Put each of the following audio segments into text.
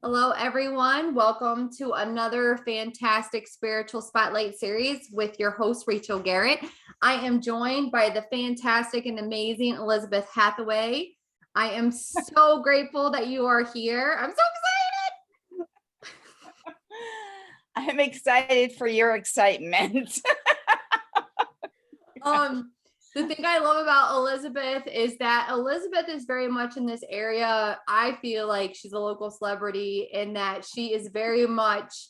Hello, everyone. Welcome to another fantastic spiritual spotlight series with your host, Rachel Garrett. I am joined by the fantastic and amazing Elizabeth Hathaway. I am so grateful that you are here. I'm so excited. I'm excited for your excitement. The thing I love about Elizabeth is that Elizabeth is very much in this area. I feel like she's a local celebrity in that she is very much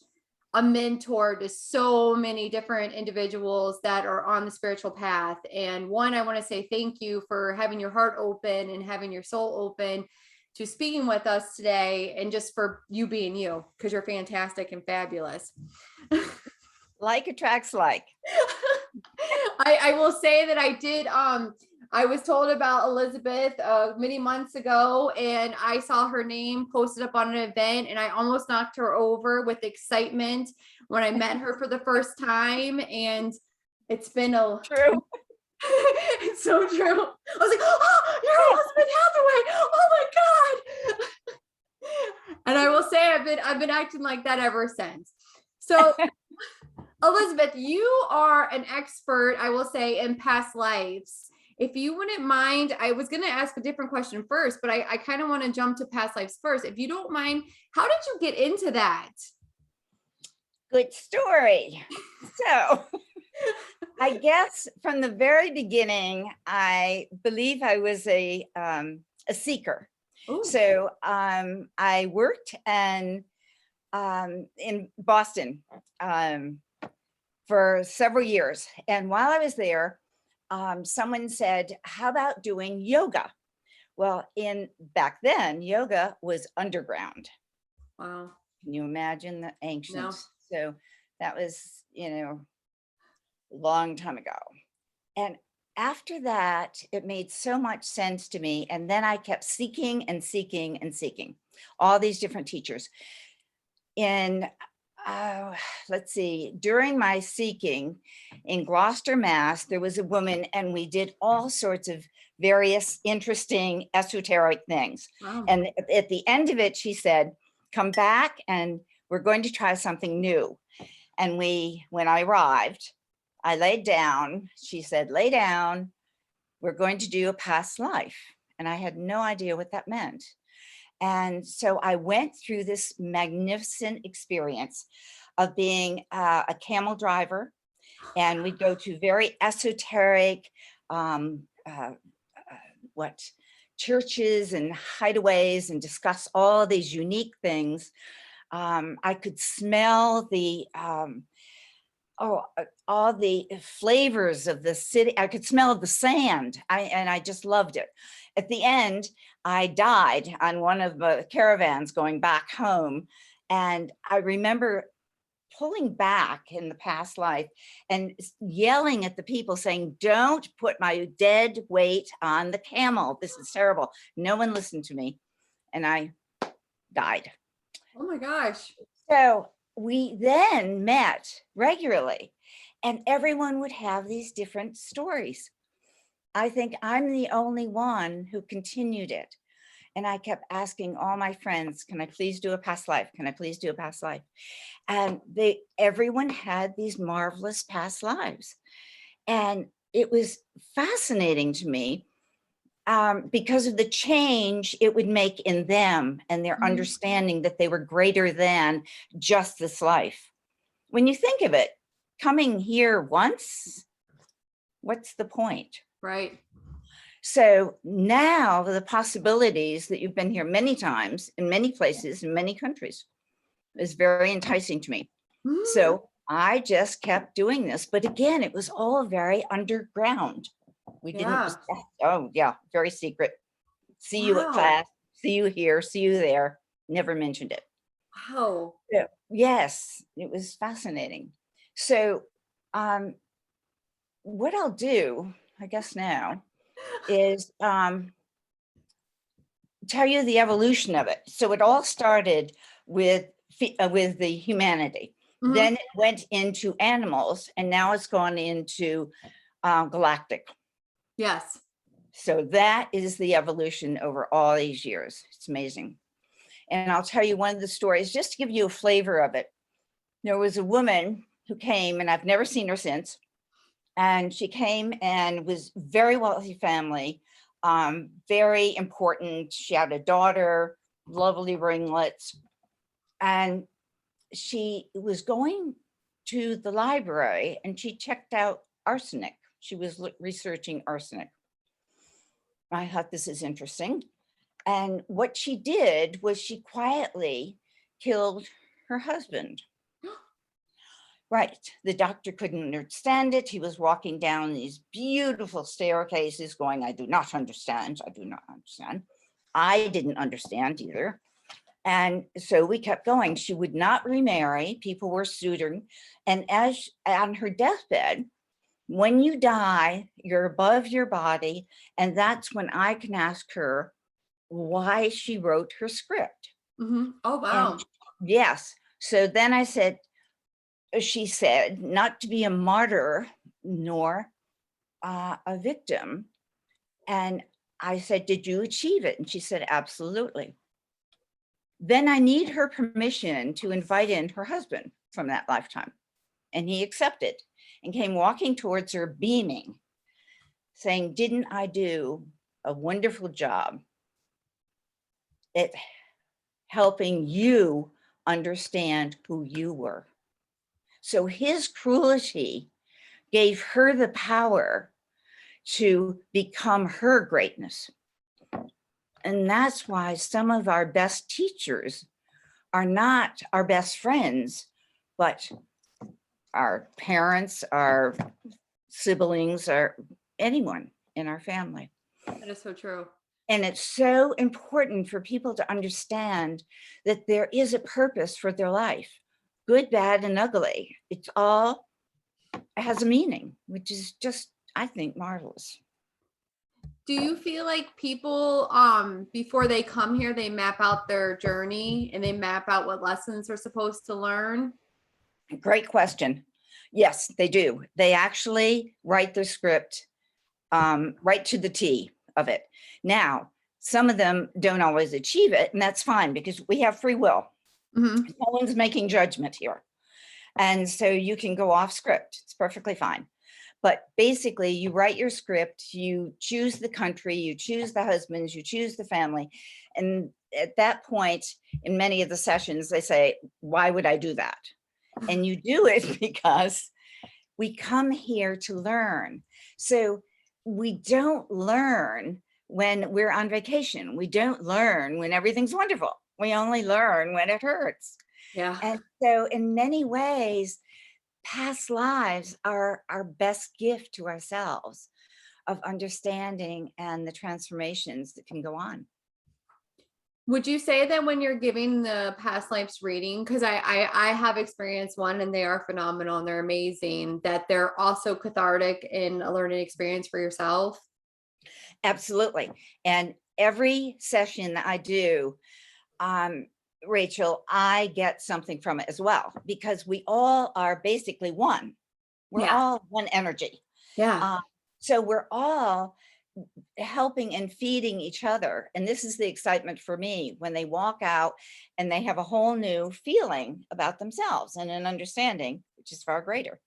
a mentor to so many different individuals that are on the spiritual path. And one, I want to say thank you for having your heart open and having your soul open to speaking with us today, and just for you being you, because you're fantastic and fabulous. Like attracts like. I will say that I was told about Elizabeth many months ago, and I saw her name posted up on an event, and I almost knocked her over with excitement when I met her for the first time. And it's been true. It's so true. I was like, oh, you're Elizabeth Hathaway. Oh my God. And I will say I've been acting like that ever since. So Elizabeth, you are an expert, I will say, in past lives. If you wouldn't mind, I was going to ask a different question first, but I kind of want to jump to past lives first. If you don't mind, how did you get into that? Good story. So I guess from the very beginning, I believe I was a seeker. Ooh. So I worked in Boston for several years. And while I was there, someone said, how about doing yoga? Well, back then, yoga was underground. Wow. Can you imagine the ancients? No. So that was, a long time ago. And after that, it made so much sense to me. And then I kept seeking and seeking and seeking all these different teachers. Let's see, during my seeking in Gloucester, Mass, there was a woman, and we did all sorts of various interesting esoteric things. Wow. And at the end of it, she said, come back and we're going to try something new. And when I arrived, I laid down. She said, lay down, we're going to do a past life. And I had no idea what that meant. And so I went through this magnificent experience of being a camel driver, and we'd go to very esoteric, churches and hideaways and discuss all these unique things. I could smell all the flavors of the city. I could smell the sand, and I just loved it. At the end, I died on one of the caravans going back home. And I remember pulling back in the past life and yelling at the people saying, don't put my dead weight on the camel. This is terrible. No one listened to me, and I died. Oh my gosh. So we then met regularly, and everyone would have these different stories. I think I'm the only one who continued it. And I kept asking all my friends, can I please do a past life? Can I please do a past life? And everyone had these marvelous past lives. And it was fascinating to me because of the change it would make in them and their understanding that they were greater than just this life. When you think of it, coming here once, what's the point? Right. So now the possibilities that you've been here many times in many places, in many countries, is very enticing to me. So I just kept doing this. But again, it was all very underground. We didn't, oh yeah, very secret. See you at class, see you here, see you there. Never mentioned it. Wow. So, yes, it was fascinating. So what I'll do, I guess now, is tell you the evolution of it. So it all started with the humanity. Mm-hmm. Then it went into animals, and now it's gone into galactic. Yes. So that is the evolution over all these years. It's amazing. And I'll tell you one of the stories, just to give you a flavor of it. There was a woman who came, and I've never seen her since. And she came and was very wealthy family, very important. She had a daughter, lovely ringlets. And she was going to the library and she checked out arsenic. She was researching arsenic. I thought, this is interesting. And what she did was she quietly killed her husband. Right. The doctor couldn't understand it. He was walking down these beautiful staircases going, I do not understand. I do not understand. I didn't understand either. And so we kept going. She would not remarry. People were suiting. And as on her deathbed, when you die, you're above your body. And that's when I can ask her why she wrote her script. Mm-hmm. Oh, wow. And yes. So then I said, she said, not to be a martyr nor a victim. And I said, did you achieve it? And she said, absolutely. Then I need her permission to invite in her husband from that lifetime. And he accepted and came walking towards her beaming, saying, didn't I do a wonderful job at helping you understand who you were? So his cruelty gave her the power to become her greatness. And that's why some of our best teachers are not our best friends, but our parents, our siblings, or anyone in our family. That is so true. And it's so important for people to understand that there is a purpose for their life. Good, bad, and ugly. It's all has a meaning, which is just, I think, marvelous. Do you feel like people, before they come here, they map out their journey and they map out what lessons they're supposed to learn? Great question. Yes, they do. They actually write their script right to the T of it. Now, some of them don't always achieve it, and that's fine because we have free will. Mm-hmm. No one's making judgment here. And so you can go off script. It's perfectly fine. But basically, you write your script, you choose the country, you choose the husbands, you choose the family. And at that point, in many of the sessions, they say, why would I do that? And you do it because we come here to learn. So we don't learn when we're on vacation. We don't learn when everything's wonderful. We only learn when it hurts. Yeah. And so in many ways, past lives are our best gift to ourselves of understanding and the transformations that can go on. Would you say that when you're giving the past lives reading, because I have experienced one and they are phenomenal and they're amazing, that they're also cathartic in a learning experience for yourself? Absolutely. And every session that I do, Rachel, I get something from it as well, because we all are basically one. We're all one energy. Yeah. So we're all helping and feeding each other. And this is the excitement for me when they walk out and they have a whole new feeling about themselves and an understanding, which is far greater.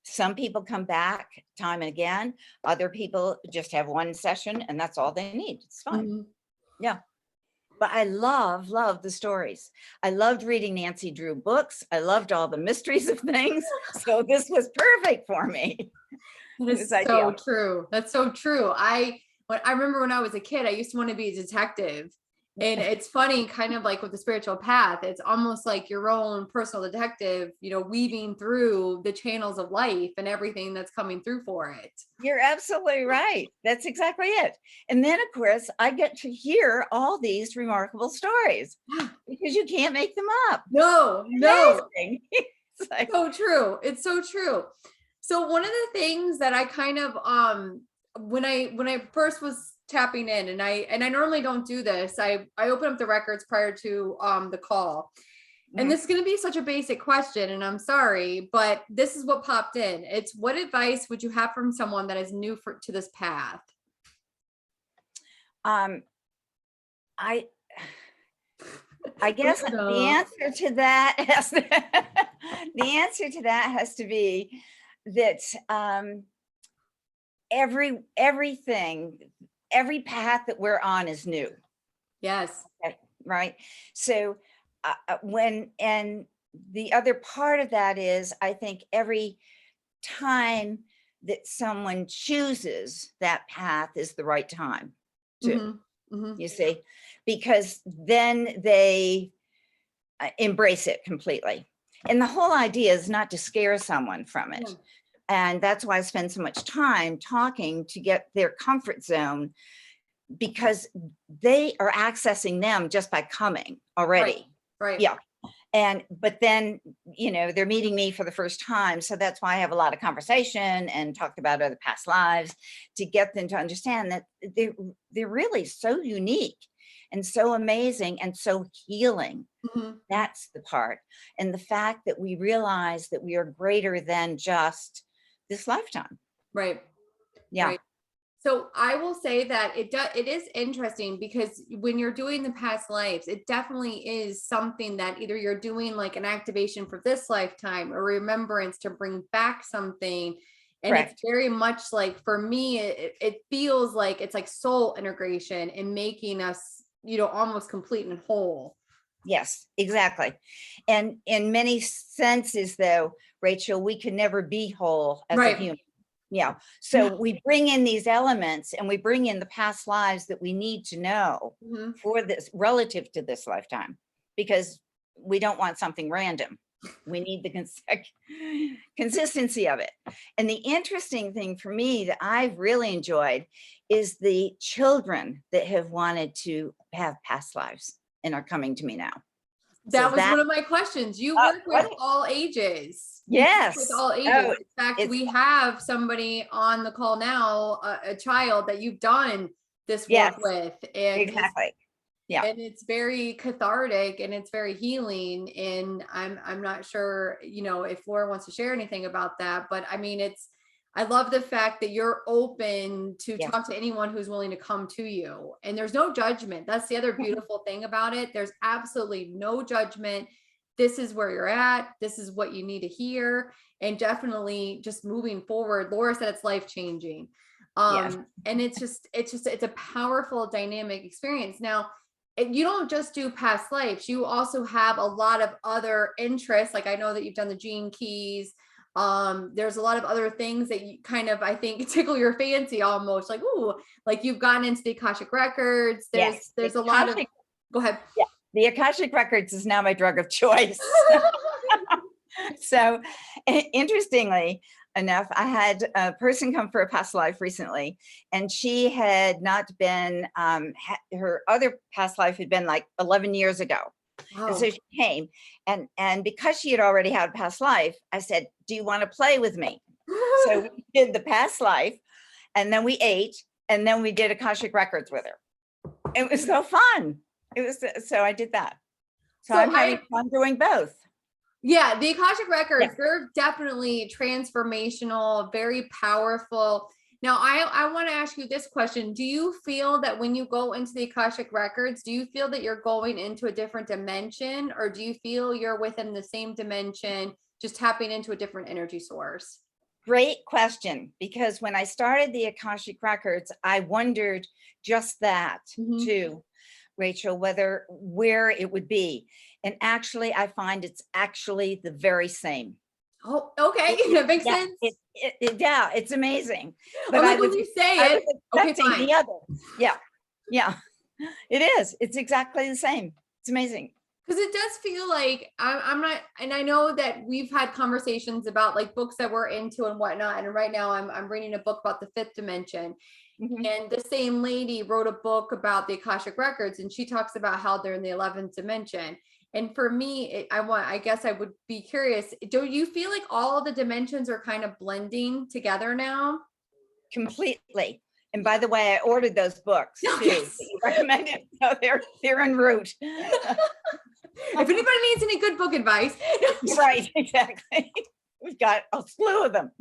Some people come back time and again. Other people just have one session and that's all they need. It's fine. Mm-hmm. Yeah. But I love the stories. I loved reading Nancy Drew books. I loved all the mysteries of things. So this was perfect for me. That is so true. That's so true. I remember when I was a kid, I used to want to be a detective. And it's funny, kind of like with the spiritual path, it's almost like your own personal detective, weaving through the channels of life and everything that's coming through for it. You're absolutely right. That's exactly it. And then, of course, I get to hear all these remarkable stories because you can't make them up. No. It's like, so true. It's so true. So one of the things that I kind of, when I first was tapping in, and I normally don't do this, I open up the records prior to the call. And this is going to be such a basic question, and I'm sorry, but this is what popped in. It's, what advice would you have from someone that is new to this path? I guess Fair the enough. answer to that has to be that everything, every path that we're on is new. Yes. Okay, right? So and the other part of that is, I think every time that someone chooses that path is the right time too, you see, because then they embrace it completely. And the whole idea is not to scare someone from it. Yeah. And that's why I spend so much time talking to get their comfort zone, because they are accessing them just by coming already. Right. Yeah. But then, they're meeting me for the first time. So that's why I have a lot of conversation and talked about other past lives, to get them to understand that they're really so unique and so amazing and so healing. That's the part. And the fact that we realize that we are greater than just this lifetime. Right. Yeah. Right. So I will say that it is interesting, because when you're doing the past lives, it definitely is something that either you're doing like an activation for this lifetime, or remembrance to bring back something. And Correct. it's very much like, for me, it feels like it's like soul integration and making us, almost complete and whole. Yes, exactly. And in many senses, though, Rachel, we can never be whole as a Right. human. Yeah. So we bring in these elements, and we bring in the past lives that we need to know for this, relative to this lifetime, because we don't want something random. We need the consistency of it. And the interesting thing for me that I've really enjoyed is the children that have wanted to have past lives and are coming to me now. That was one of my questions. You work with all ages. You work Yes. with all ages. Oh, In fact, we have somebody on the call now, a child that you've done this work with. And exactly. Yeah. And it's very cathartic and it's very healing. And I'm not sure, if Laura wants to share anything about that, but I mean, I love the fact that you're open to talk to anyone who's willing to come to you, and there's no judgment. That's the other beautiful thing about it. There's absolutely no judgment. This is where you're at. This is what you need to hear. And definitely just moving forward. Laura said it's life-changing. And it's a powerful dynamic experience. Now, you don't just do past lives. You also have a lot of other interests. Like, I know that you've done the gene keys. There's a lot of other things that you kind of, I think, tickle your fancy almost, like, ooh, like you've gotten into the Akashic records. There's a lot of, go ahead. Yeah. The Akashic records is now my drug of choice. So interestingly enough, I had a person come for a past life recently, and she had not been, her other past life had been like 11 years ago. Wow. And so she came, and because she had already had a past life, I said, do you want to play with me? So we did the past life, and then we ate, and then we did Akashic records with her. It was so fun. So I did that. So I'm having fun doing both. Yeah, the Akashic records, they're definitely transformational, very powerful. Now, I want to ask you this question. Do you feel that when you go into the Akashic records, do you feel that you're going into a different dimension, or do you feel you're within the same dimension, just tapping into a different energy source? Great question, because when I started the Akashic records, I wondered just that too, Rachel, where it would be. And actually, I find it's actually the very same. Oh, okay. That makes sense. Yeah, it's amazing. But like when you say it, okay, fine. The other. Yeah, it is. It's exactly the same. It's amazing. Because it does feel like I'm not, and I know that we've had conversations about like books that we're into and whatnot. And right now I'm reading a book about the fifth dimension. And the same lady wrote a book about the Akashic records, and she talks about how they're in the 11th dimension. And for me, I guess I would be curious, do you feel like all of the dimensions are kind of blending together now? Completely. And by the way, I ordered those books too. Yes. You recommended, so they're en route. If anybody needs any good book advice. Right, exactly. We've got a slew of them.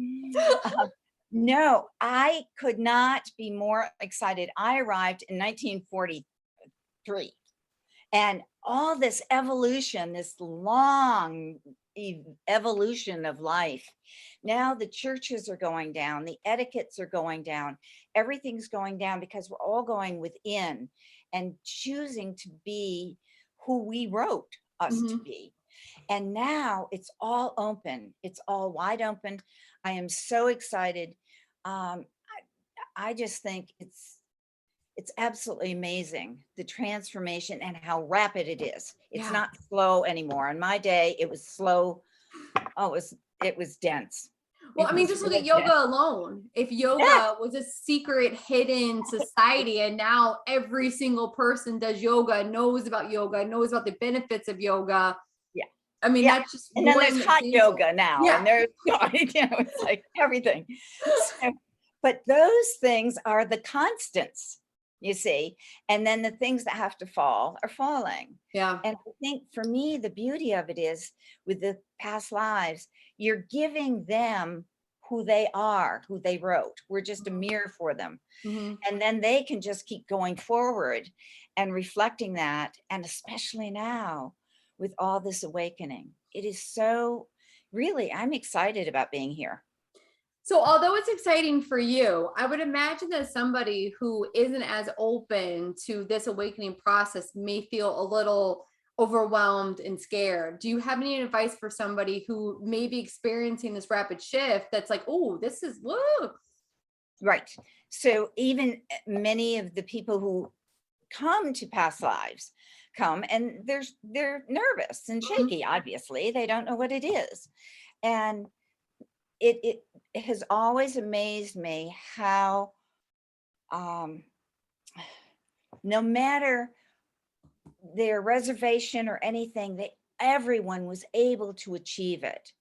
No, I could not be more excited. I arrived in 1943, and all this evolution, this long evolution of life. Now the churches are going down, the etiquettes are going down, everything's going down because we're all going within and choosing to be who we wrote us to be. And now it's all open. It's all wide open. I am so excited. I just think it's absolutely amazing, the transformation and how rapid it is. It's not slow anymore. In my day, it was slow. Oh, it was dense. Well, I mean, just look at yoga alone. If yoga was a secret, hidden society, and now every single person does yoga, knows about the benefits of yoga. Yeah. I mean, that's just. And then there's hot yoga now, and there's, it's like everything. So, but those things are the constants, you see, and then the things that have to fall are falling. Yeah. And I think for me, the beauty of it is with the past lives, you're giving them who they are, who they wrote. We're just a mirror for them. And then they can just keep going forward and reflecting that. And especially now with all this awakening, it is so really, I'm excited about being here. So although it's exciting for you, I would imagine that somebody who isn't as open to this awakening process may feel a little overwhelmed and scared. Do you have any advice for somebody who may be experiencing this rapid shift that's like, oh, this is woo? Right. So even many of the people who come to past lives come and they're nervous and shaky. Obviously, they don't know what it is. And it has always amazed me how no matter their reservation or anything, everyone was able to achieve it.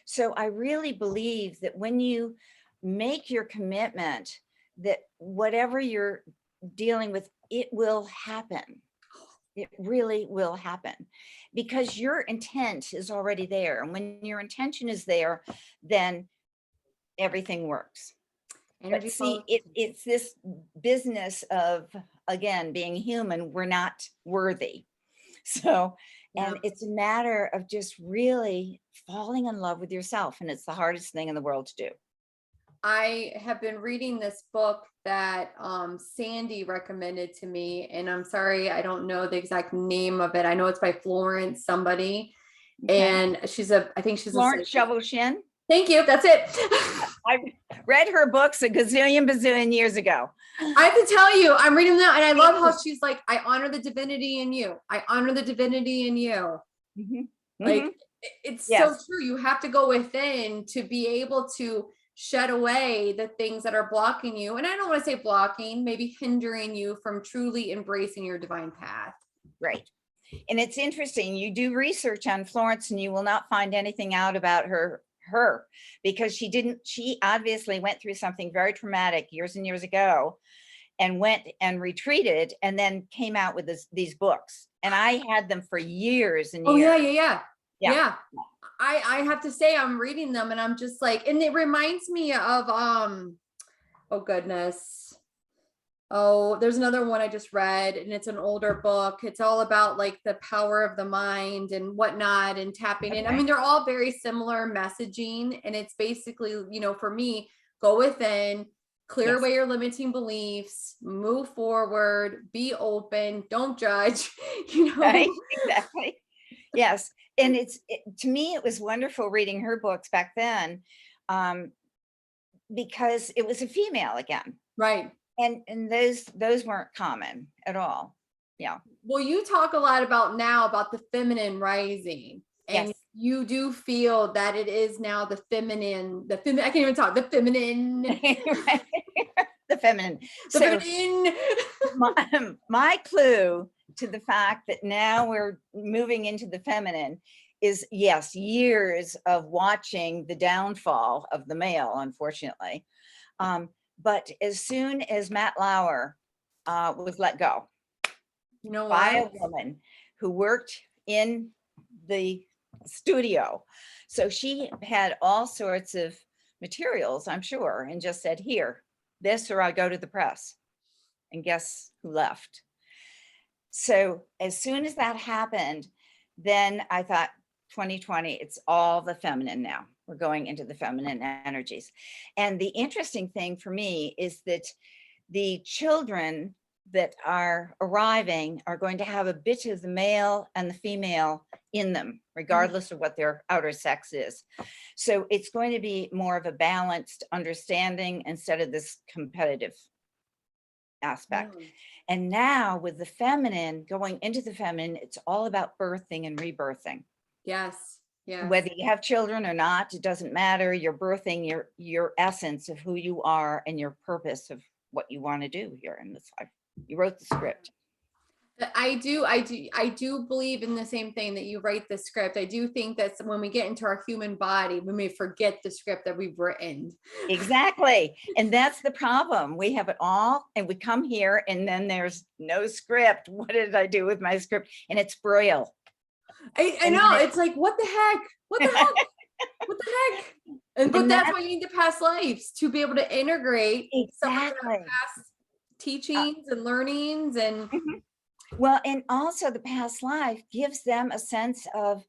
So I really believe that when you make your commitment that whatever you're dealing with, it will happen. It really will happen because your intent is already there. And when your intention is there, then everything works. But see, it's this business of, again, being human, we're not worthy. So, and it's a matter of just really falling in love with yourself. And it's the hardest thing in the world to do. I have been reading this book that Sandy recommended to me, and I'm sorry, I don't know the exact name of it. I know it's by Florence somebody, and I think she's Florence Shovelshin. Thank you. That's it. I read her books a bazillion years ago. I have to tell you, I'm reading them, and I love how she's like, I honor the divinity in you. I honor the divinity in you. Like, it's so true. You have to go within to be able to shed away the things that are blocking you. And I don't want to say blocking, maybe hindering you from truly embracing your divine path. Right. And it's interesting. You do research on Florence and you will not find anything out about her because she obviously went through something very traumatic years and years ago and went and retreated and then came out with these books. And I had them for years and years. Yeah. I have to say, I'm reading them and I'm just like, and it reminds me of, oh goodness. Oh, there's another one I just read and it's an older book. It's all about like the power of the mind and whatnot and tapping in. I mean, they're all very similar messaging. And it's basically, for me, go within, clear away your limiting beliefs, move forward, be open, don't judge, Right? Exactly. Yes. And to me, it was wonderful reading her books back then because it was a female again. Right. And those weren't common at all. Yeah. Well, you talk a lot about the feminine rising. And you do feel that it is now the feminine, I can't even talk, the feminine. The feminine. My clue to the fact that now we're moving into the feminine is, yes, years of watching the downfall of the male, unfortunately. But as soon as Matt Lauer was let go by a woman who worked in the studio, so she had all sorts of materials, I'm sure, and just said, here, this or I go to the press. And guess who left? So as soon as that happened, then I thought 2020, it's all the feminine now. We're going into the feminine energies. And the interesting thing for me is that the children that are arriving are going to have a bit of the male and the female in them, regardless of what their outer sex is. So it's going to be more of a balanced understanding instead of this competitive aspect. Mm. And now with the feminine, going into the feminine, it's all about birthing and rebirthing. Yes. Yes. Whether you have children or not, it doesn't matter. You're birthing your essence of who you are and your purpose of what you want to do here in this life. You wrote the script. I do believe in the same thing, that you write the script. I do think that when we get into our human body, we may forget the script that we've written. Exactly. And that's the problem. We have it all and we come here and then there's no script. What did I do with my script? And it's Braille. I know. It's like, what the heck? What the heck? What the heck? But that's why you need the past lives, to be able to integrate some of the past teachings and learnings and well, and also the past life gives them a sense of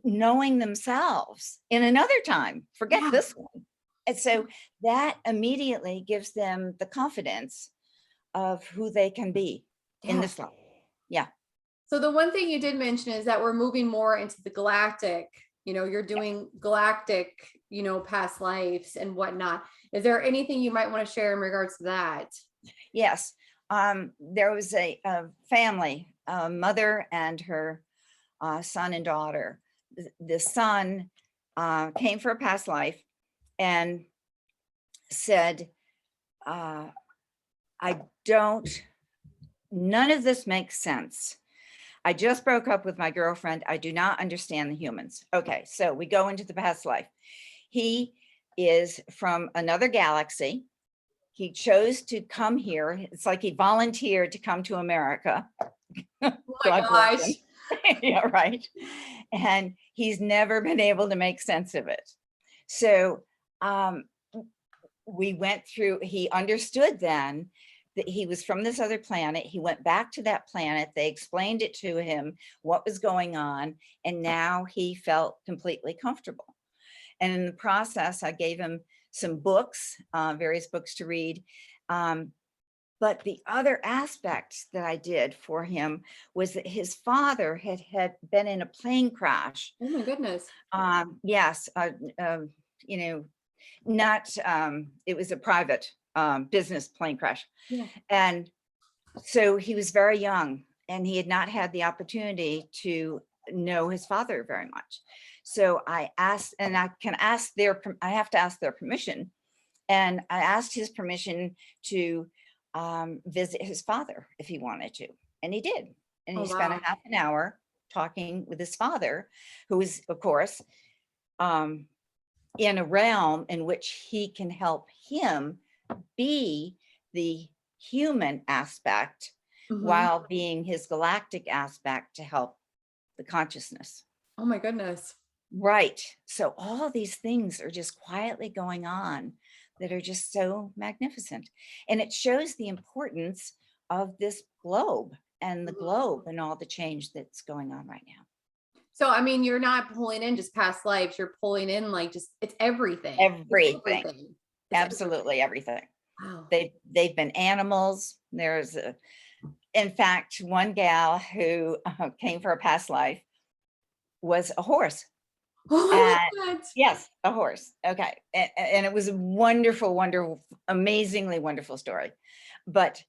knowing themselves in another time. Forget this one. And so that immediately gives them the confidence of who they can be in this life. Yeah. So the one thing you did mention is that we're moving more into the galactic, you're doing galactic, past lives and whatnot. Is there anything you might want to share in regards to that? Yes. There was a family, a mother and her son and daughter. The son came for a past life and said, none of this makes sense. I just broke up with my girlfriend. I do not understand the humans. Okay, so we go into the past life. He is from another galaxy. He chose to come here. It's like he volunteered to come to America. Oh my gosh. Yeah, right. And he's never been able to make sense of it. So we went through, he understood then that he was from this other planet. He went back to that planet. They explained it to him, what was going on. And now he felt completely comfortable. And in the process, I gave him some books, various books to read. But the other aspect that I did for him was that his father had been in a plane crash. Oh my goodness. Yes, not, it was a private business plane crash. Yeah. And so he was very young and he had not had the opportunity to know his father very much. So I asked, and I have to ask their permission. And I asked his permission to visit his father if he wanted to. And he did. And he spent a half an hour talking with his father, who is, of course, in a realm in which he can help him be the human aspect while being his galactic aspect to help the consciousness. Oh my goodness. Right. So all these things are just quietly going on that are just so magnificent. And it shows the importance of this globe and the globe and all the change that's going on right now. So, I mean, you're not pulling in just past lives, you're pulling in like it's everything. Everything. Absolutely everything. Wow. They've been animals. There's in fact, one gal who came for a past life was a horse. Oh, yes, a horse. Okay. And it was a wonderful, wonderful, amazingly wonderful story. But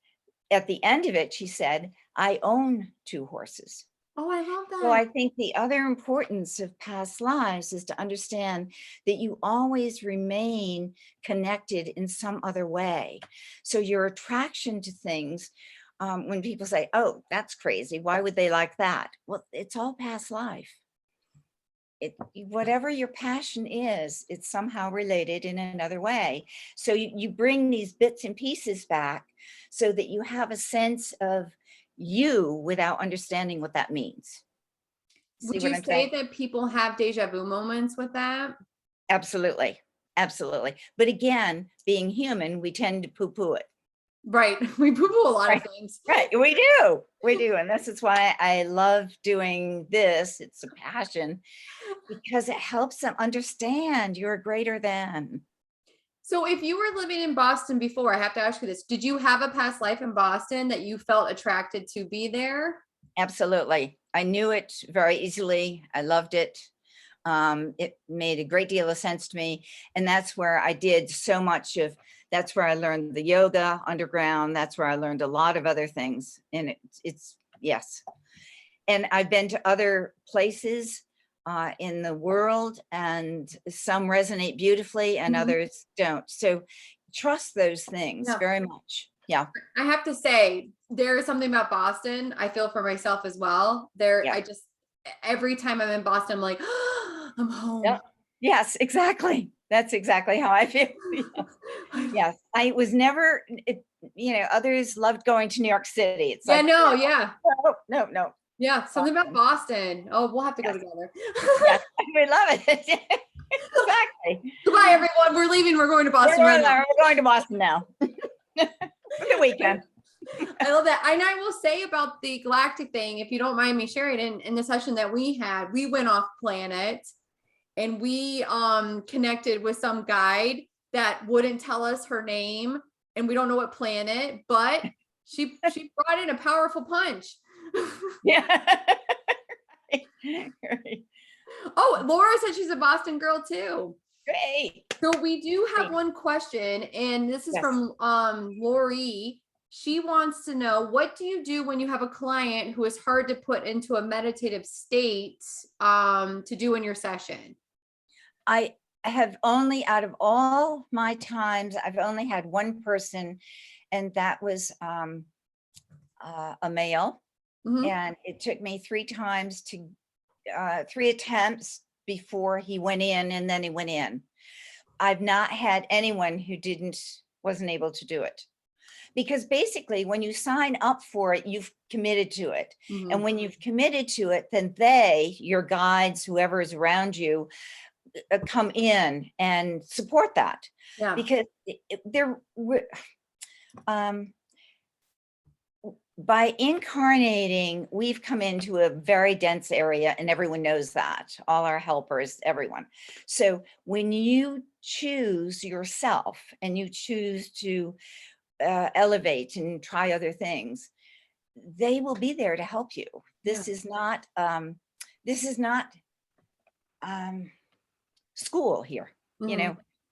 at the end of it, she said, I own 2 horses. Oh, I love that. So I think the other importance of past lives is to understand that you always remain connected in some other way. So your attraction to things, when people say, oh, that's crazy, why would they like that? Well, it's all past life. Whatever your passion is, it's somehow related in another way. So you bring these bits and pieces back so that you have a sense of you without understanding what that means. Would you say that people have deja vu moments with that? Absolutely. Absolutely. But again, being human, we tend to poo-poo it. Right. We poo-poo a lot Right. of things. Right. We do. And this is why I love doing this. It's a passion because it helps them understand you're greater than. So if you were living in Boston before, I have to ask you this, did you have a past life in Boston that you felt attracted to be there? Absolutely. I knew it very easily. I loved it. It made a great deal of sense to me. And that's where I did so much of, that's where I learned the yoga underground. That's where I learned a lot of other things. And it's yes. And I've been to other places in the world, and some resonate beautifully and others don't. So trust those things Yeah. very much. Yeah. I have to say, there is something about Boston. I feel for myself as well. There, Yeah. I just every time I'm in Boston, I'm like, oh, I'm home. Yep. Yes, exactly. That's exactly how I feel. Yes. I was never, others loved going to New York City. It's Yeah, like, no, yeah. no. Yeah, something about Boston. Oh, we'll have to go Yes. together. Yes. We love it. Exactly. Goodbye, everyone. We're leaving. We're going to Boston We're right now. going to Boston now. For the weekend. I love that. And I will say about the galactic thing, if you don't mind me sharing, in the session that we had, we went off planet and we connected with some guide that wouldn't tell us her name, and we don't know what planet, but she brought in a powerful punch. Yeah. Right. Oh, Laura said she's a Boston girl too. Great. So we do have Great. one question, and this is Yes. from Lori. She wants to know, what do you do when you have a client who is hard to put into a meditative state to do in your session? I have only, out of all my times, I've only had one person, and that was a male. Mhm. And it took me 3 times to 3 attempts before he went in, and then he went in. I've not had anyone who wasn't able to do it. Because basically when you sign up for it, you've committed to it. Mhm. And when you've committed to it, then your guides, whoever is around you, come in and support that. Yeah. Because by incarnating, we've come into a very dense area, and everyone knows that, all our helpers, everyone. So when you choose yourself and you choose to elevate and try other things, they will be there to help you. This is not school here.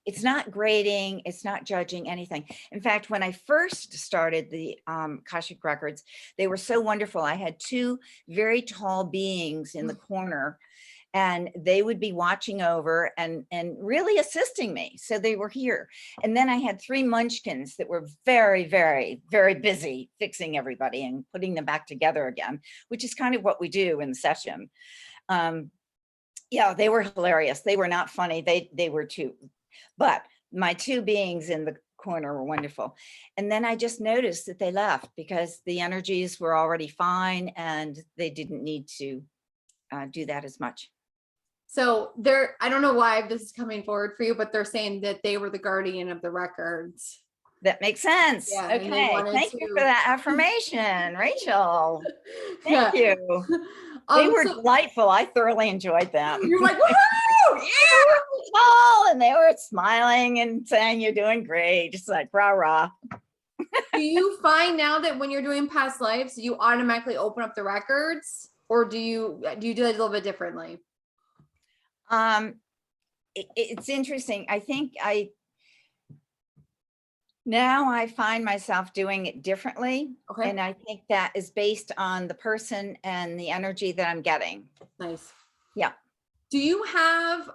It's not grading, it's not judging anything. In fact, when I first started the Akashic Records, they were so wonderful. I had 2 very tall beings in the corner, and they would be watching over and really assisting me. So they were here. And then I had 3 munchkins that were very, very, very busy fixing everybody and putting them back together again, which is kind of what we do in the session. Yeah, they were hilarious. They were not funny. They were too, but my 2 beings in the corner were wonderful. And then I just noticed that they left because the energies were already fine and they didn't need to do that as much. So I don't know why this is coming forward for you, but they're saying that they were the guardian of the records. That makes sense. Yeah, Okay. Thank you for that affirmation, Rachel. Thank you. They were delightful. I thoroughly enjoyed them. You're like, woohoo! Yeah. Tall, and they were smiling and saying, "You're doing great." Just like rah rah. Do you find now that when you're doing past lives, you automatically open up the records, or do you do that a little bit differently? It's interesting. I think now I find myself doing it differently. Okay. And I think that is based on the person and the energy that I'm getting. Nice. Yeah. Do you have,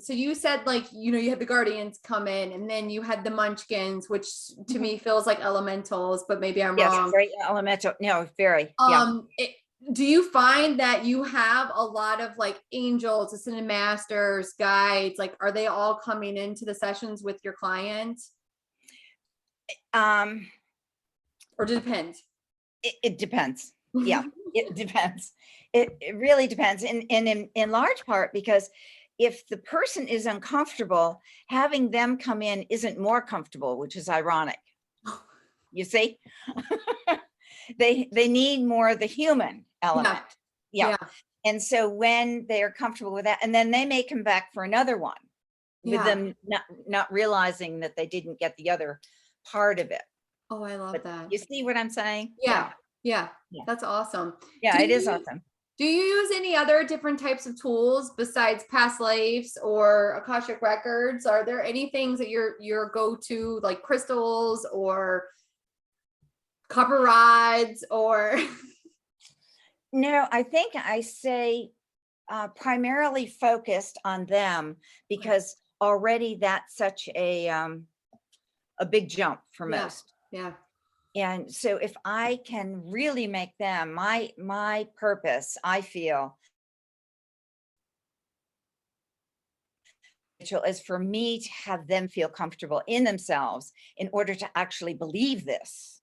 so you said you had the guardians come in, and then you had the munchkins, which to me feels like elementals, but maybe I'm wrong. Yes, very elemental. No, very. Do you find that you have a lot of angels, ascended masters, guides? Are they all coming into the sessions with your clients? Or does it depend? It depends. Yeah, it depends. It really depends. And in large part because if the person is uncomfortable, having them come in isn't more comfortable, which is ironic. You see? They need more of the human element. Yeah. Yeah. And so when they are comfortable with that, and then they may come back for another one with Yeah. them not realizing that they didn't get the other part of it. Oh, I love But that. you see what I'm saying? Yeah. Yeah. Yeah. That's awesome. Yeah, Do it is you- awesome. Do you use any other different types of tools besides past lives or Akashic records? Are there any things that your go-to, like crystals or copper rods or No, I think I say primarily focused on them because already that's such a big jump for yeah, most. yeah. And so if I can really make them my purpose, I feel is for me to have them feel comfortable in themselves in order to actually believe this,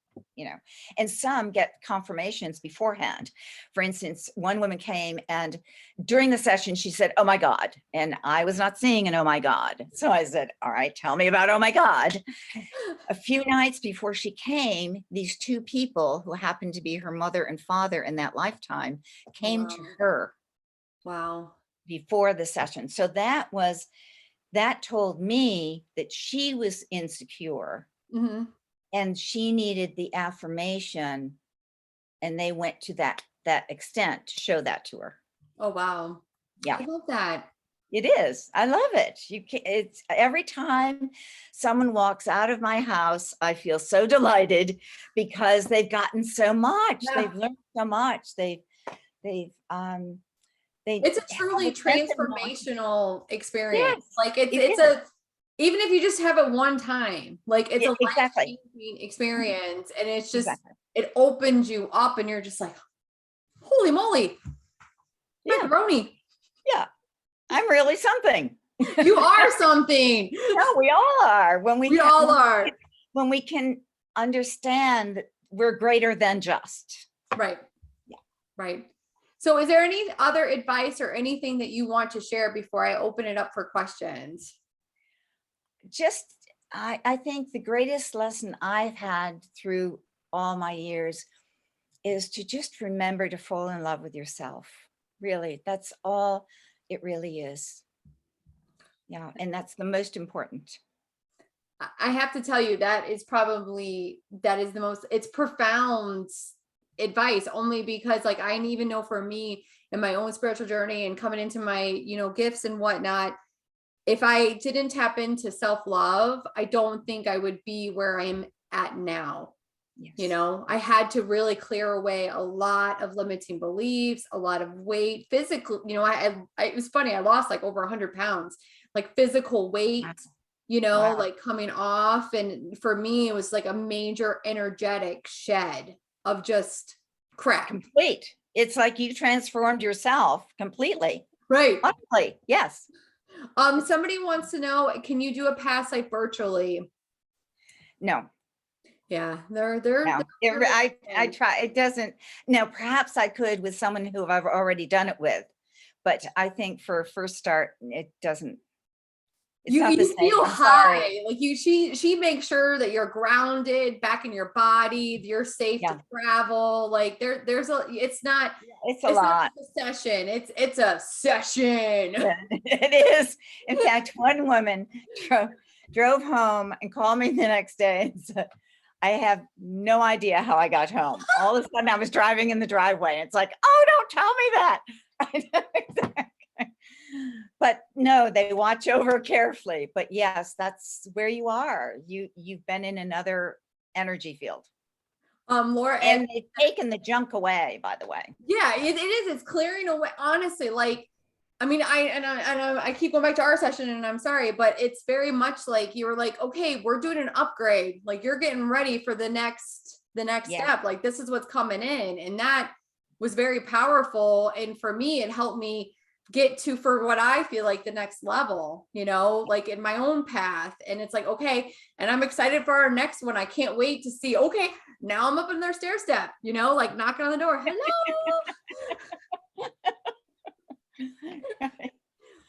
and some get confirmations beforehand. For instance, one woman came and during the session, she said, "Oh my God." And I was not seeing an "oh my God." So I said, "All right, tell me about oh my God." A few nights before she came, these two people who happened to be her mother and father in that lifetime came to her Wow. before the session. So that told me that she was insecure Mm-hmm. and she needed the affirmation, and they went to that extent to show that to her. Oh, wow. Yeah, I love that. it is. I love it. It's every time someone walks out of my house, I feel so delighted because they've gotten so much. Yeah. They've learned so much. They It's a have truly a sense of knowing. transformational experience. Yes, Like it it's is. even if you just have it one time, like it's a Exactly. life-changing experience. And it's just, Exactly. it opens you up and you're just like, holy moly, Yeah. macaroni. Yeah. I'm really something. You are something. No, we all are. We all are. When we can understand that we're greater than just. Right. Yeah. Right. So is there any other advice or anything that you want to share before I open it up for questions? Just, I think the greatest lesson I've had through all my years is to just remember to fall in love with yourself. Really, that's all it really is. Yeah. And that's the most important. I have to tell you, that is the most, it's profound advice, only because like I even know for me in my own spiritual journey and coming into my, gifts and whatnot, if I didn't tap into self-love, I don't think I would be where I'm at now. Yes. I had to really clear away a lot of limiting beliefs, a lot of weight, physical, it was funny. I lost like over 100 pounds, like physical weight, Wow. like coming off. And for me, it was like a major energetic shed of just crap. Complete. It's like you transformed yourself completely. Right. Honestly, yes. Somebody wants to know, can you do a past life virtually? No. Yeah, No. I try. It doesn't. Now, perhaps I could with someone who I've already done it with, but I think for a first start, it doesn't. It's You not the same. feel I'm high, sorry. like she makes sure that you're grounded back in your body, you're safe to travel. Like it's not a lot. Not just a session, it's a session. Yeah, it is. In fact, one woman drove home and called me the next day and said, "I have no idea how I got home. All of a sudden I was driving in the driveway." It's like, oh, don't tell me that. I know, exactly. But no, they watch over carefully. But yes, that's where you are. You've been in another energy field. Laura, and they've taken the junk away, by the way. Yeah, it is. It's clearing away. Honestly, like, I mean, I keep going back to our session, and I'm sorry, but it's very much like you were like, okay, we're doing an upgrade. Like you're getting ready for the next step. Like this is what's coming in, and that was very powerful. And for me, it helped me get to, for what I feel like, the next level, like in my own path. And it's like, okay, and I'm excited for our next one. I can't wait to see, okay, now I'm up in their stair step, like knocking on the door. Hello.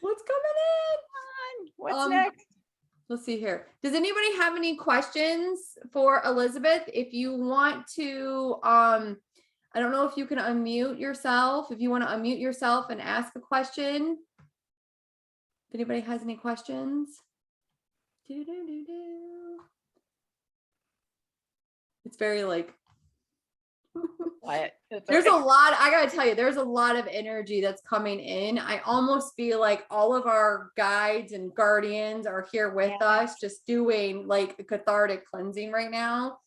What's coming in? What's next? Let's see here. Does anybody have any questions for Elizabeth. If you want to, I don't know if you can unmute yourself. If you want to unmute yourself and ask a question. If anybody has any questions. It's very like Quiet. there's a lot, I gotta tell you, there's a lot of energy that's coming in. I almost feel like all of our guides and guardians are here with us, just doing like a cathartic cleansing right now.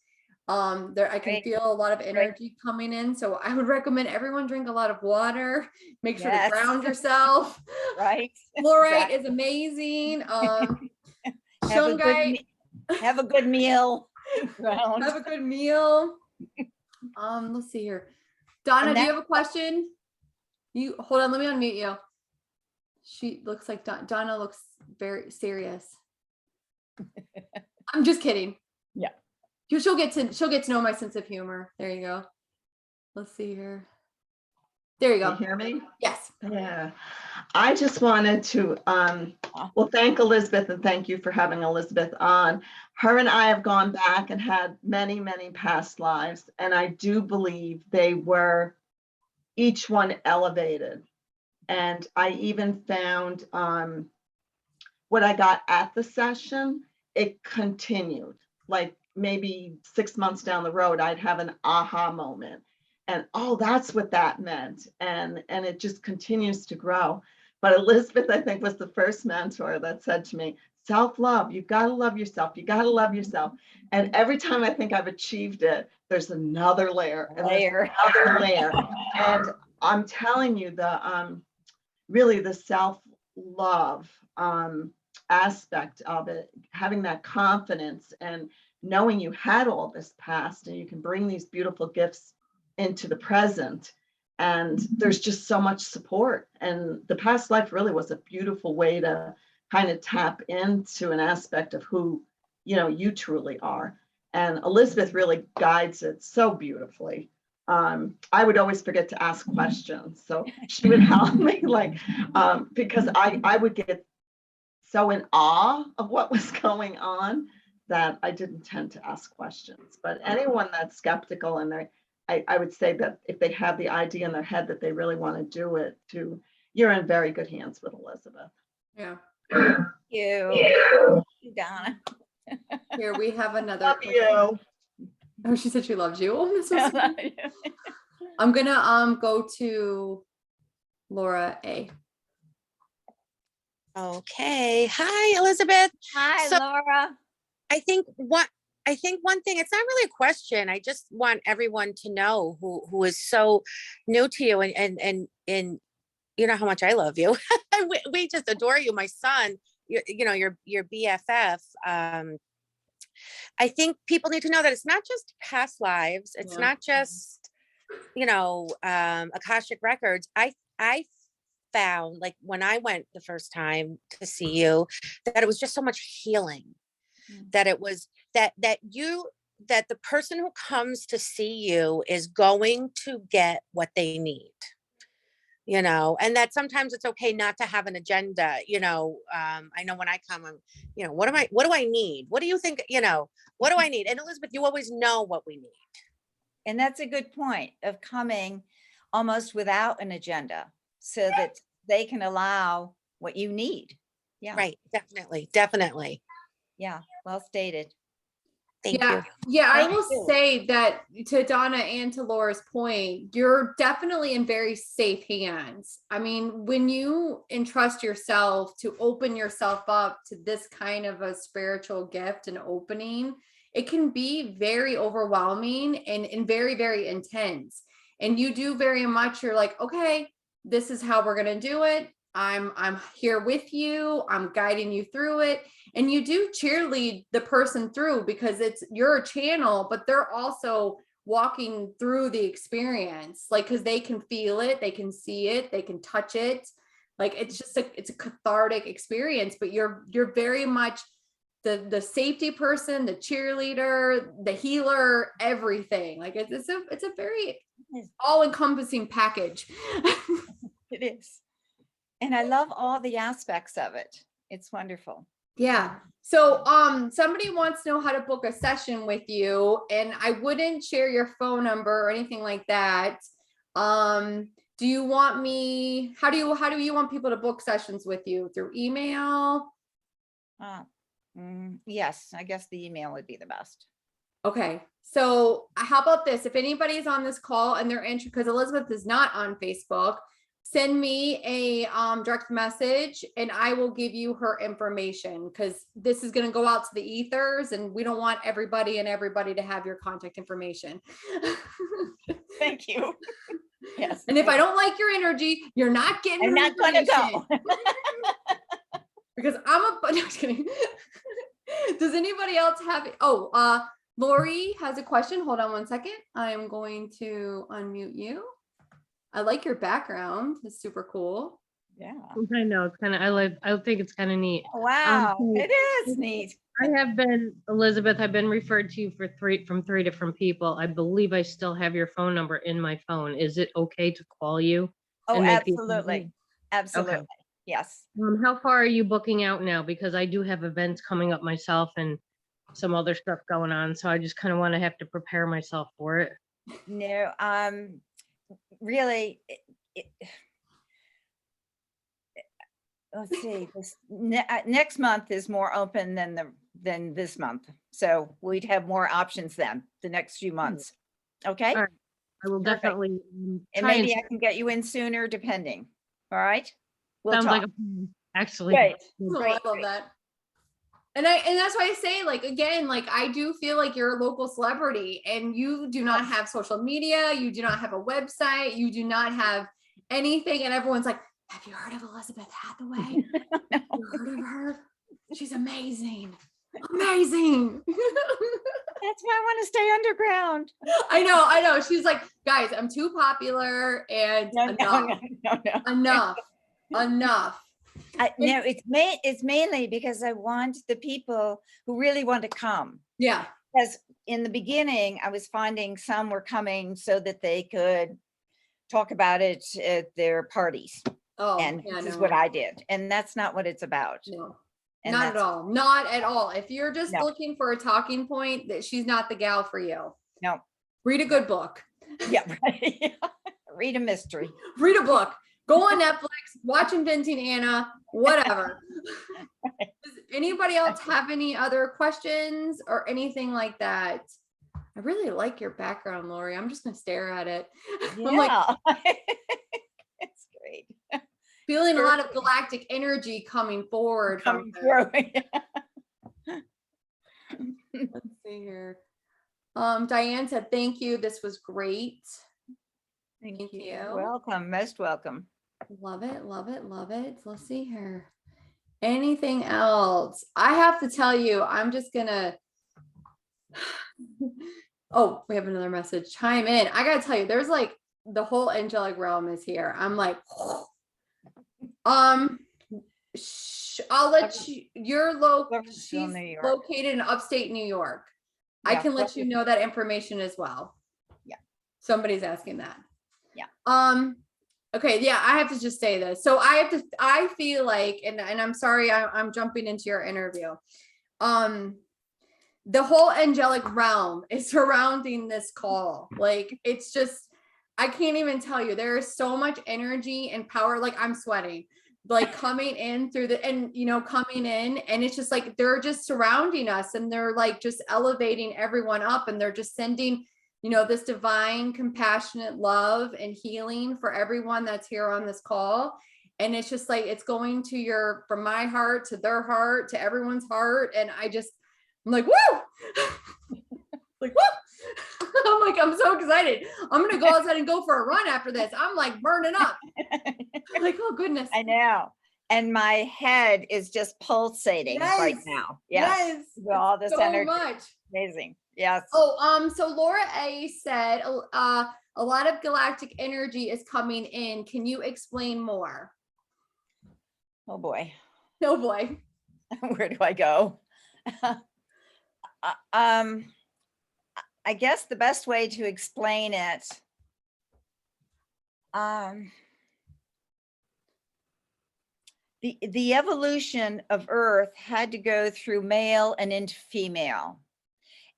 There I can feel a lot of energy coming in. So I would recommend everyone drink a lot of water, make sure to ground yourself. Right. Fluorite is amazing. Shungite. Have a good meal. Have a good meal. Let's see here. Donna, do you have a question? You hold on, let me unmute you. She looks like Donna looks very serious. I'm just kidding. Yeah. She'll get to know my sense of humor. There you go. Let's see here. There you go. You hear me? Yes. Yeah. I just wanted to well, thank Elizabeth, and thank you for having Elizabeth on. Her and I have gone back and had many, many past lives, and I do believe they were each one elevated. And I even found what I got at the session, it continued. Like maybe 6 months down the road, I'd have an aha moment. And oh, that's what that meant. And it just continues to grow. But Elizabeth, I think, was the first mentor that said to me, self-love, you've got to love yourself. You got to love yourself. And every time I think I've achieved it, there's another layer and another layer. And I'm telling you, the really the self-love aspect of it, having that confidence and knowing you had all this past and you can bring these beautiful gifts into the present, and there's just so much support. And the past life really was a beautiful way to kind of tap into an aspect of who you truly are. And Elizabeth really guides it so beautifully. I would always forget to ask questions, so she would help me, like because I would get so in awe of what was going on that I didn't tend to ask questions. But anyone that's skeptical and I would say that if they have the idea in their head that they really want to do it, you're in very good hands with Elizabeth. Yeah. Thank you, Donna. Here we have another. Love you. Oh, she said she loves you. Oh, this was I'm gonna go to Laura A. Okay. Hi, Elizabeth. Hi, So- Laura. I think one thing, it's not really a question. I just want everyone to know who is so new to you and you know how much I love you. we just adore you. My son, your BFF. I think people need to know that it's not just past lives. It's not just, Akashic records. I found, like, when I went the first time to see you, that it was just so much healing. That it was that the person who comes to see you is going to get what they need, and that sometimes it's okay not to have an agenda. I know when I come, I'm, what do I need? What do you think? What do I need? And Elizabeth, you always know what we need. And that's a good point of coming almost without an agenda so that they can allow what you need. Yeah. Right. Definitely. Yeah. Well stated. Thank you. Yeah, I Thank will you. say that to Donna and to Laura's point, you're definitely in very safe hands. I mean, when you entrust yourself to open yourself up to this kind of a spiritual gift and opening, it can be very overwhelming and very, very intense. And you do very much, you're like, okay, this is how we're going to do it. I'm here with you. I'm guiding you through it. And you do cheerlead the person through because it's your channel, but they're also walking through the experience, like, because they can feel it, they can see it, they can touch it. Like, it's just it's a cathartic experience, but you're very much the safety person, the cheerleader, the healer, everything. Like, it's a very all-encompassing package. It is. And I love all the aspects of it. It's wonderful. Yeah. So somebody wants to know how to book a session with you, and I wouldn't share your phone number or anything like that. Do you want me, how do you want people to book sessions with you? Through email? Yes, I guess the email would be the best. Okay. So how about this? If anybody's on this call and they're interested, because Elizabeth is not on Facebook, send me a direct message and I will give you her information, because this is going to go out to the ethers and we don't want everybody to have your contact information. Thank you. Yes. And if I don't like your energy, you're not getting I'm her not going to information. go. Because no, just kidding. Does anybody else have, Lori has a question. Hold on one second. I am going to unmute you. I like your background. It's super cool. Yeah. I know it's kind of, I think it's kind of neat. Wow, so it is neat. I have been, Elizabeth, I've been referred to you from three different people. I believe I still have your phone number in my phone. Is it okay to call you? Oh, and make the absolutely. appointment? Absolutely. Yes. How far are you booking out now? Because I do have events coming up myself and some other stuff going on. So I just kind of want to have to prepare myself for it. No, really, let's see, next month is more open than this month. So we'd have more options then, the next few months. Okay? All right. I will Perfect. definitely And try maybe I can get you in sooner, depending. All right? We'll sounds talk. like a plan, actually. Great. Oh, Great, I love great. that. And that's why I say, like, again, like, I do feel like you're a local celebrity and you do not have social media. You do not have a website. You do not have anything. And everyone's like, have you heard of Elizabeth Hathaway? Have you heard of her? She's amazing. Amazing. That's why I want to stay underground. I know. She's like, guys, I'm too popular and No. enough. No, it's mainly because I want the people who really want to come. Yeah. Because in the beginning, I was finding some were coming so that they could talk about it at their parties. Oh, And yeah, this is no. what I did. And that's not what it's about. No. And Not at all. Not at all. If you're just No. looking for a talking point, that she's not the gal for you. No. Read a good book. Yeah, right. Read a mystery. Read a book. Go on Netflix, watch Inventing Anna, whatever. Does anybody else have any other questions or anything like that? I really like your background, Lori. I'm just gonna stare at it. I'm like Yeah. It's great. feeling a lot of galactic energy coming forward. Coming from her. through. Let's see here. Diane said, thank you. This was great. Thank Thank you. you. Welcome. Most welcome. Love it. Let's see here. Anything else? I have to tell you, I'm just gonna. Oh, we have another message. Chime in. I gotta tell you, there's like the whole angelic realm is here. I'm like, I'll let you. She's New York. located in upstate New York. I Yeah, can let you know that information as well. Yeah. Somebody's asking that. Yeah. Okay. Yeah. I have to just say this. So I feel like, and I'm sorry, I'm jumping into your interview. The whole angelic realm is surrounding this call. Like, it's just, I can't even tell you, there is so much energy and power. Like, I'm sweating, like coming in through coming in, and it's just like, they're just surrounding us and they're like, just elevating everyone up. And they're just sending, this divine, compassionate love and healing for everyone that's here on this call. And it's just like, it's going to from my heart to their heart, to everyone's heart. And I'm like, woo! Like, woo! I'm like, I'm so excited. I'm going to go outside and go for a run after this. I'm like burning up. I'm like, oh goodness. I know. And my head is just pulsating right Yes. now. Yes. With all this So energy. much. Amazing. Yes. So Laura A said, a lot of galactic energy is coming in. Can you explain more? Oh boy. Oh boy. Where do I go? I guess the best way to explain it, the evolution of Earth had to go through male and into female.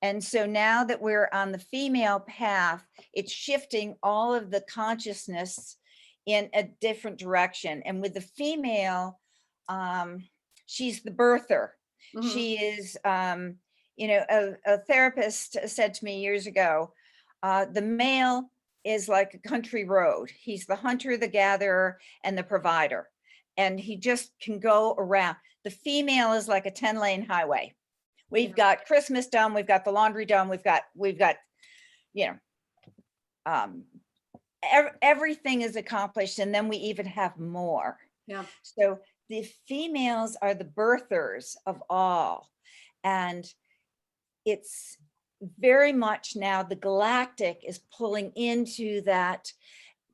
And so now that we're on the female path, it's shifting all of the consciousness in a different direction. And with the female, she's the birther. Mhm. She is, you know, a therapist said to me years ago, the male is like a country road. He's the hunter, the gatherer, and the provider. And he just can go around. The female is like a 10-lane highway. We've got Christmas done. We've got the laundry done. We've got, you know, everything is accomplished. And then we even have more. Yeah. So the females are the birthers of all. And it's very much now the galactic is pulling into that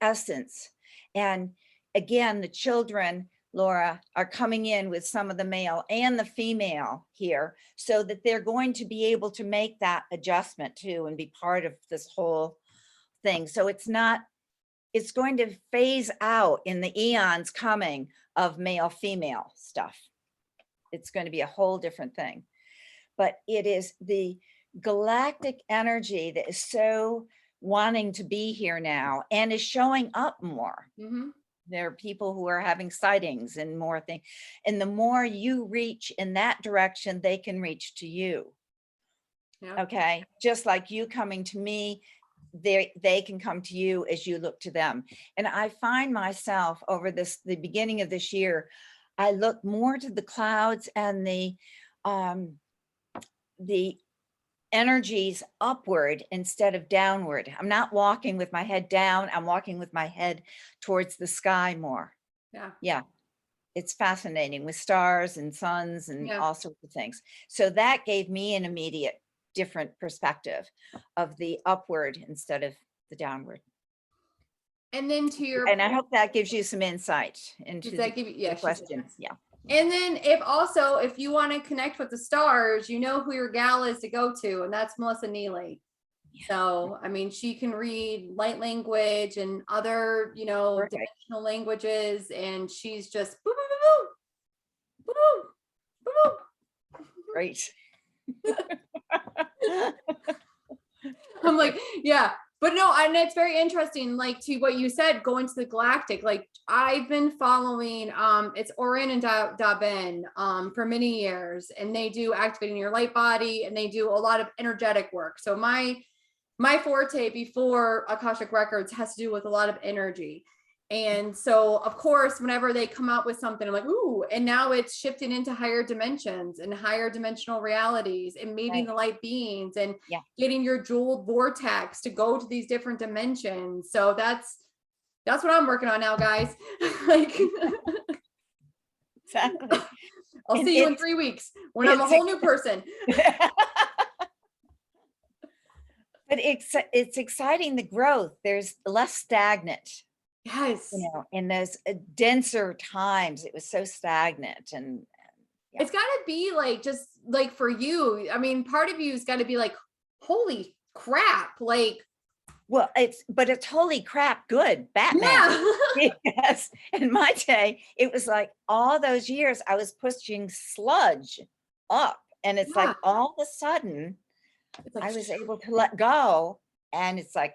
essence. And again, the children, Laura, are coming in with some of the male and the female here, so that they're going to be able to make that adjustment too and be part of this whole thing. So it's going to phase out in the eons coming of male female stuff. It's going to be a whole different thing. But it is the galactic energy that is so wanting to be here now and is showing up more. Mm-hmm. There are people who are having sightings and more things. And the more you reach in that direction, they can reach to you. Yeah. Okay. Just like you coming to me, they can come to you as you look to them. And I find myself over the beginning of this year, I look more to the clouds and the energies upward instead of downward. I'm not walking with my head down. I'm walking with my head towards the sky more. Yeah. Yeah. It's fascinating with stars and suns and Yeah. all sorts of things. So that gave me an immediate different perspective of the upward instead of the downward. And then to your And I hope that gives you some insight into does that give you, yeah, the she question. does. Yeah. And then if you want to connect with the stars, you know who your gal is to go to, and that's Melissa Neely. Yeah. So, I mean, she can read light language and other, you know, Perfect. dimensional languages, and she's just boo, boo, boo, boo, boo, boo, boo. Great. I'm like, yeah. But no, and it's very interesting, like to what you said, going to the galactic. Like I've been following, it's Oren and Daben for many years, and they do activating your light body, and they do a lot of energetic work. So my forte before Akashic Records has to do with a lot of energy. And so, of course, whenever they come out with something, I'm like, ooh, and now it's shifting into higher dimensions and higher dimensional realities and meeting the light beings and getting your jeweled vortex to go to these different dimensions. So that's what I'm working on now, guys. Like, Exactly. I'll see you in 3 weeks when I'm a whole new person. But it's exciting, the growth. There's less stagnant. Yes. You know, in those denser times, it was so stagnant. And it's got to be like, just like for you, I mean, part of you has got to be like, holy crap. Like, well, it's holy crap good, Batman. yeah. Yes. In my day, it was like all those years I was pushing sludge up, and it's like all of a sudden Like, I was able to let go, and it's like,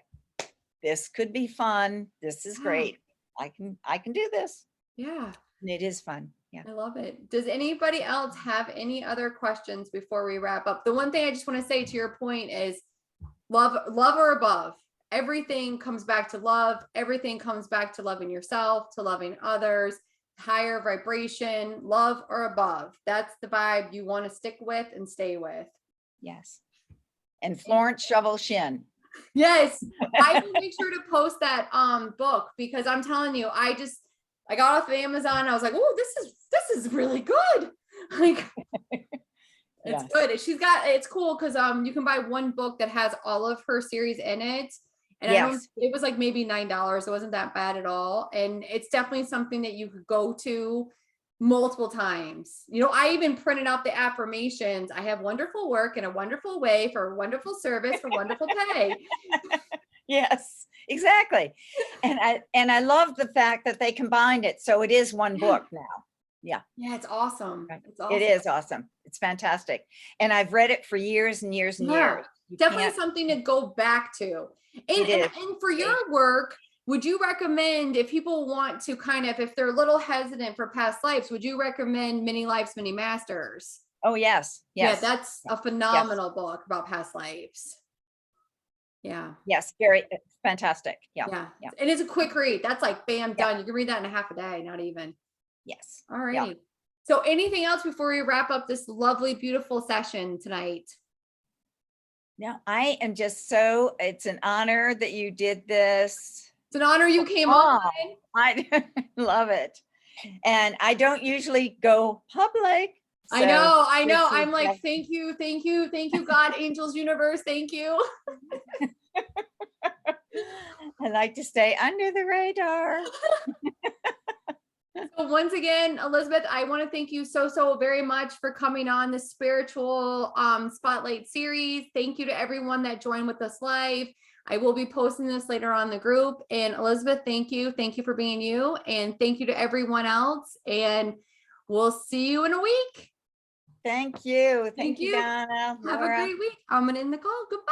this could be fun. This is great. I can do this. Yeah. And it is fun. Yeah. I love it. Does anybody else have any other questions before we wrap up? The one thing I just want to say to your point is love or above. Everything comes back to love. Everything comes back to loving yourself, to loving others, higher vibration, love or above. That's the vibe you want to stick with and stay with. Yes. And Florence Shovel Shin. Yes. I will make sure to post that book, because I'm telling you, I got off of Amazon. I was like, oh, this is really good. Like, it's good. It's cool because you can buy one book that has all of her series in it. And it was like maybe $9. It wasn't that bad at all. And it's definitely something that you could go to multiple times. You know, I even printed out the affirmations. I have wonderful work in a wonderful way for wonderful service for wonderful pay. Yes, exactly. And I love the fact that they combined it. So it is one book now. Yeah. Yeah, it's awesome. Right. It's awesome. It is awesome. It's fantastic. And I've read it for years and years and Yeah, years. You definitely can't- something to go back to. It is. And for your work, would you recommend, if people want to kind of, if they're a little hesitant for past lives, would you recommend Many Lives, Many Masters? Oh, yes. Yes. Yeah, that's a phenomenal book about past lives. Yeah. Yes. Very fantastic. Yeah. Yeah. Yeah. And it's a quick read. That's like bam, Yeah. done. You can read that in a half a day, not even. Yes. All right. So anything else before we wrap up this lovely, beautiful session tonight? No, I am just so, it's an honor that you did this. It's an honor you came Oh, on. I love it. And I don't usually go public. I know. this I'm is like, like- thank you, God, angels, universe, thank you. I like to stay under the radar. So once again, Elizabeth, I want to thank you so very much for coming on the spiritual spotlight series. Thank you to everyone that joined with us live. I will be posting this later on the group. And Elizabeth, thank you for being you, and thank you to everyone else. And we'll see you in a week. Thank you. Thank you. Donna. Have a Laura. great week. I'm gonna end the call. Goodbye.